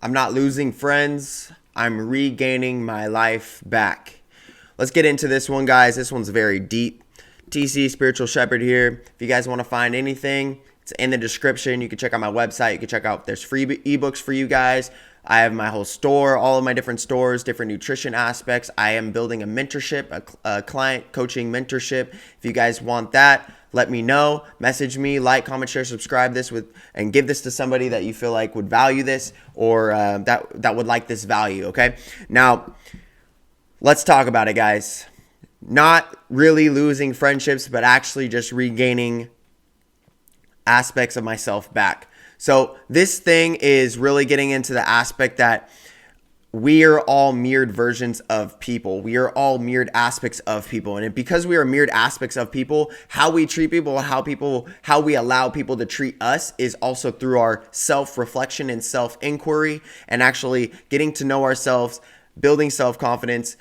I'm not losing friends. I'm regaining my life back. Let's get into this one, guys. This one's very deep. TC Spiritual Shepherd here. If you guys want to find anything, it's in the description. You can check out my website. You can check out, there's free ebooks for you guys. I have my whole store, all of my different stores, different nutrition aspects. I am building a mentorship, a client coaching mentorship. If you guys want that, let me know. Message me, like, comment, share, subscribe this and give this to somebody that you feel like would value this or that would like this value, okay? Now, let's talk about it, guys. Not really losing friendships, but actually just regaining aspects of myself back. So this thing is really getting into the aspect that we are all mirrored versions of people. We are all mirrored aspects of people. And because we are mirrored aspects of people, how we treat people, how we allow people to treat us is also through our self-reflection and self-inquiry and actually getting to know ourselves, building self-confidence,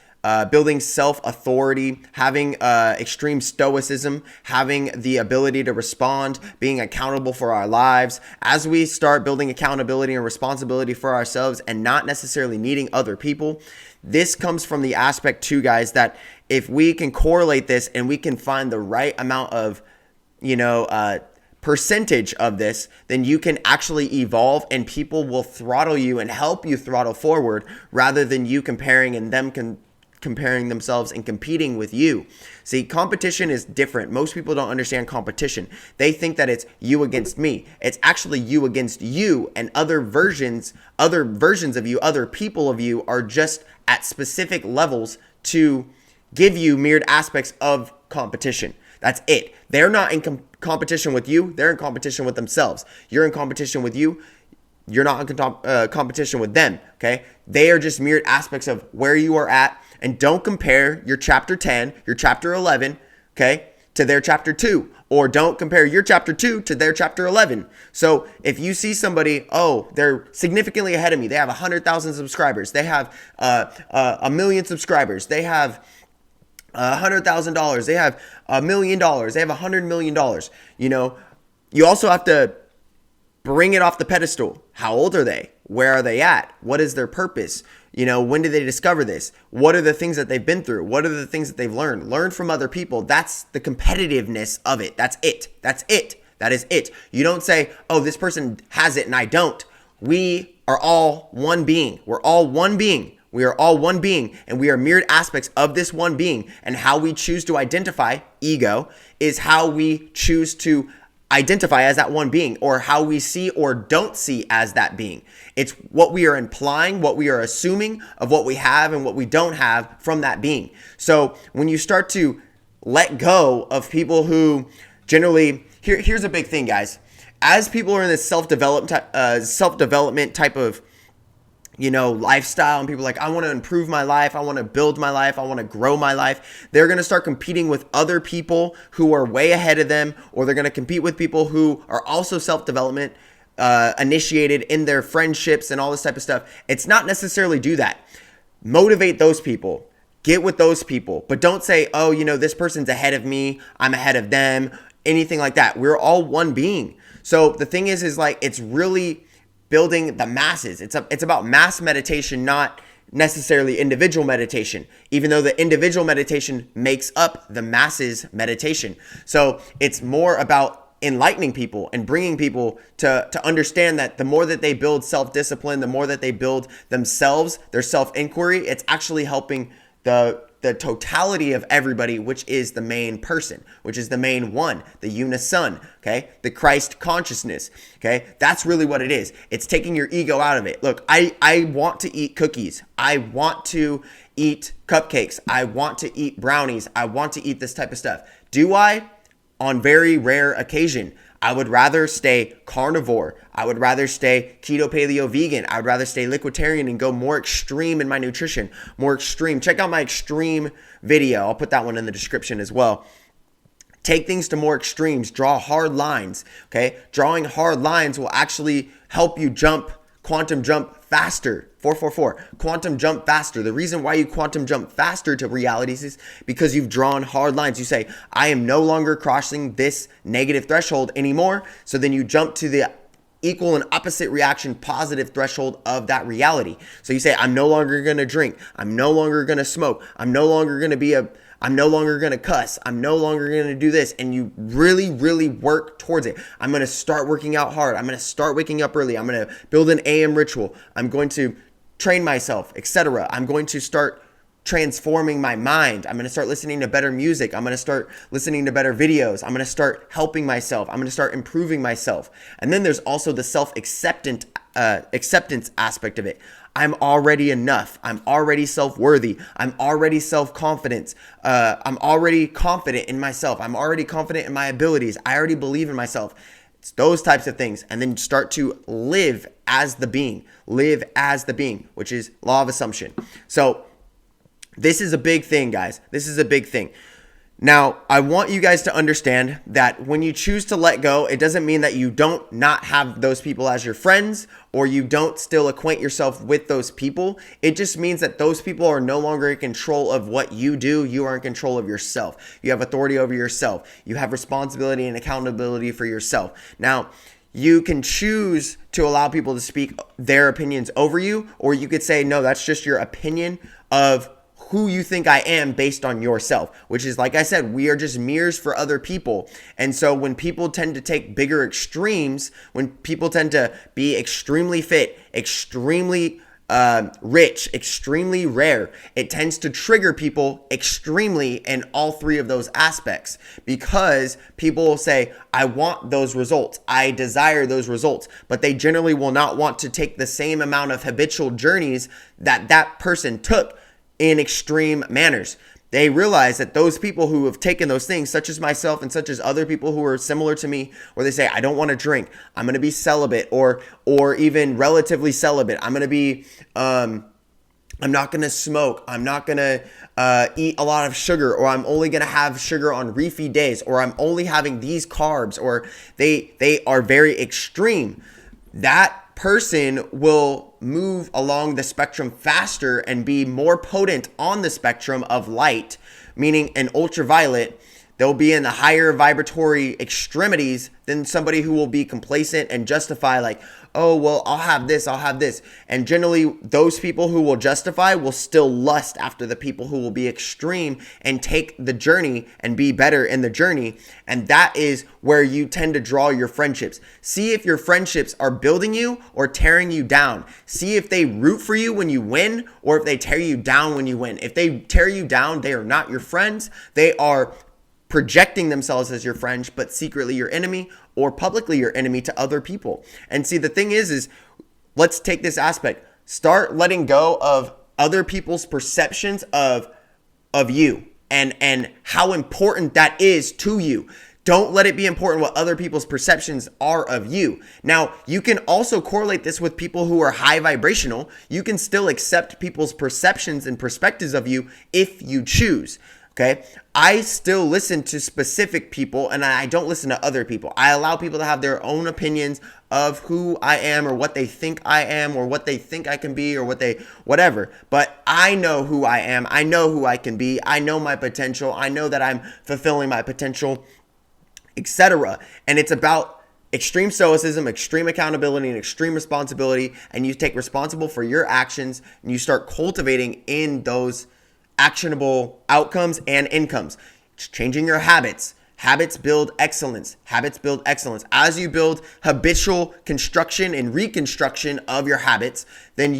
building self-authority, having extreme stoicism, having the ability to respond, being accountable for our lives. As we start building accountability and responsibility for ourselves and not necessarily needing other people, this comes from the aspect too, guys, that if we can correlate this and we can find the right amount of, percentage of this, then you can actually evolve and people will throttle you and help you throttle forward rather than you comparing and them comparing themselves and competing with you. See, competition is different. Most people don't understand competition. They think that it's you against me. It's actually you against you, and other versions of you, other people of you are just at specific levels to give you mirrored aspects of competition. That's it. They're not in competition with you. They're in competition with themselves. You're in competition with you. You're not in competition with them, okay? They are just mirrored aspects of where you are at. And don't compare your chapter 10, your chapter 11, okay, to their chapter 2. Or don't compare your chapter 2 to their chapter 11. So if you see somebody, oh, they're significantly ahead of me. They have 100,000 subscribers. They have 1 million subscribers. They have $100,000. They have $1 million. They have $100 million. You also have to bring it off the pedestal. How old are they? Where are they at? What is their purpose? When did they discover this? What are the things that they've been through? What are the things that they've learned? Learn from other people. That's the competitiveness of it. That's it. That's it. That is it. You don't say, oh, this person has it and I don't. We are all one being. We're all one being. We are all one being, and we are mirrored aspects of this one being. And how we choose to identify, ego, is how we choose to identify as that one being, or how we see or don't see as that being. It's what we are implying, what we are assuming of what we have and what we don't have from that being. So when you start to let go of people who generally, here's a big thing, guys. As people are in this self-development type of lifestyle, and people are like, I want to improve my life, I want to build my life, I want to grow my life, they're going to start competing with other people who are way ahead of them, or they're going to compete with people who are also self-development initiated in their friendships and all this type of stuff. It's not necessarily do that. Motivate those people. Get with those people. But don't say, oh, this person's ahead of me, I'm ahead of them, anything like that. We're all one being. So the thing is like, it's really building the masses. It's about mass meditation, not necessarily individual meditation, even though the individual meditation makes up the masses meditation. So it's more about enlightening people and bringing people to understand that the more that they build self-discipline, the more that they build themselves, their self-inquiry, it's actually helping the totality of everybody, which is the main person, which is the main one, the unison, okay? The Christ consciousness, okay? That's really what it is. It's taking your ego out of it. Look, I want to eat cookies. I want to eat cupcakes. I want to eat brownies. I want to eat this type of stuff. Do I? On very rare occasion. I would rather stay carnivore. I would rather stay keto, paleo, vegan. I would rather stay liquiditarian and go more extreme in my nutrition, more extreme. Check out my extreme video. I'll put that one in the description as well. Take things to more extremes. Draw hard lines, okay? Drawing hard lines will actually help you quantum jump faster. 444, quantum jump faster. The reason why you quantum jump faster to realities is because you've drawn hard lines. You say, I am no longer crossing this negative threshold anymore. So then you jump to the equal and opposite reaction, positive threshold of that reality. So you say, I'm no longer going to drink. I'm no longer going to smoke. I'm no longer going to cuss. I'm no longer going to do this. And you really, really work towards it. I'm going to start working out hard. I'm going to start waking up early. I'm going to build an AM ritual. I'm going to train myself, etc. I'm going to start transforming my mind. I'm going to start listening to better music. I'm going to start listening to better videos. I'm going to start helping myself. I'm going to start improving myself. And then there's also the acceptance aspect of it. I'm already enough. I'm already self-worthy. I'm already self-confident. I'm already confident in myself. I'm already confident in my abilities. I already believe in myself. It's those types of things. And then start to live as the being, which is law of assumption. So this is a big thing, guys. This is a big thing. Now, I want you guys to understand that when you choose to let go, it doesn't mean that you don't not have those people as your friends or you don't still acquaint yourself with those people. It just means that those people are no longer in control of what you do. You are in control of yourself. You have authority over yourself. You have responsibility and accountability for yourself. Now, you can choose to allow people to speak their opinions over you, or you could say, no, that's just your opinion of who you think I am based on yourself, which is, like I said, we are just mirrors for other people. And so when people tend to take bigger extremes, when people tend to be extremely fit, extremely rich, extremely rare, it tends to trigger people extremely in all three of those aspects, because people will say, I want those results. I desire those results, but they generally will not want to take the same amount of habitual journeys that that person took in extreme manners. They realize that those people who have taken those things, such as myself and such as other people who are similar to me, where they say, I don't want to drink, I'm going to be celibate, or even relatively celibate. I'm going to be, I'm not going to smoke. I'm not going to eat a lot of sugar, or I'm only going to have sugar on refeed days, or I'm only having these carbs, or they are very extreme. That person will move along the spectrum faster and be more potent on the spectrum of light, meaning an ultraviolet. They'll be in the higher vibratory extremities than somebody who will be complacent and justify, like, oh, well, I'll have this. And generally, those people who will justify will still lust after the people who will be extreme and take the journey and be better in the journey. And that is where you tend to draw your friendships. See if your friendships are building you or tearing you down. See if they root for you when you win, or if they tear you down when you win. If they tear you down, they are not your friends. They are projecting themselves as your friend, but secretly your enemy, or publicly your enemy to other people. And see, the thing is let's take this aspect. Start letting go of other people's perceptions of you and how important that is to you. Don't let it be important what other people's perceptions are of you. Now, you can also correlate this with people who are high vibrational. You can still accept people's perceptions and perspectives of you if you choose. Okay, I still listen to specific people and I don't listen to other people. I allow people to have their own opinions of who I am, or what they think I am, or what they think I can be, or whatever. But I know who I am. I know who I can be. I know my potential. I know that I'm fulfilling my potential, etc. And it's about extreme stoicism, extreme accountability, and extreme responsibility. And you take responsible for your actions and you start cultivating in those actionable outcomes and incomes. It's changing your habits. Habits build excellence. As you build habitual construction and reconstruction of your habits, then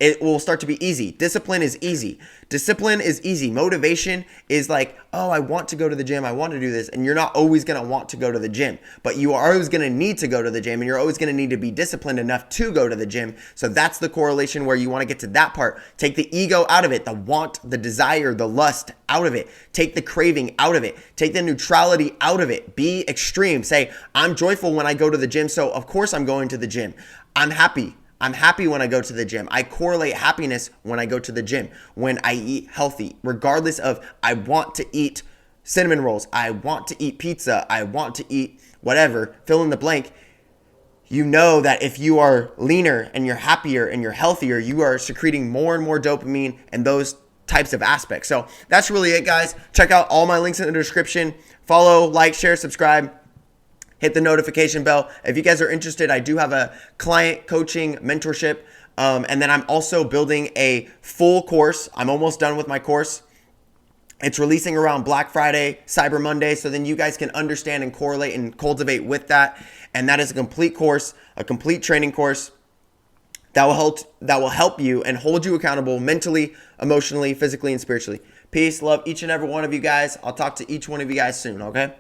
it will start to be easy. Discipline is easy. Motivation is like, oh, I want to go to the gym. I want to do this. And you're not always going to want to go to the gym, but you are always going to need to go to the gym, and you're always going to need to be disciplined enough to go to the gym. So that's the correlation where you want to get to that part. Take the ego out of it, the want, the desire, the lust out of it. Take the craving out of it. Take the neutrality out of it. Be extreme. Say, I'm joyful when I go to the gym, so of course I'm going to the gym. I'm happy when I go to the gym. I correlate happiness when I go to the gym, when I eat healthy, regardless of, I want to eat cinnamon rolls, I want to eat pizza, I want to eat whatever, fill in the blank. You know that if you are leaner and you're happier and you're healthier, you are secreting more and more dopamine and those types of aspects. So that's really it, guys. Check out all my links in the description. Follow, like, share, subscribe. hit the notification bell. If you guys are interested, I do have a client coaching mentorship. And then I'm also building a full course. I'm almost done with my course. It's releasing around Black Friday, Cyber Monday, so then you guys can understand and correlate and cultivate with that. And that is a complete course, a complete training course that will help you and hold you accountable mentally, emotionally, physically, and spiritually. Peace, love each and every one of you guys. I'll talk to each one of you guys soon, okay?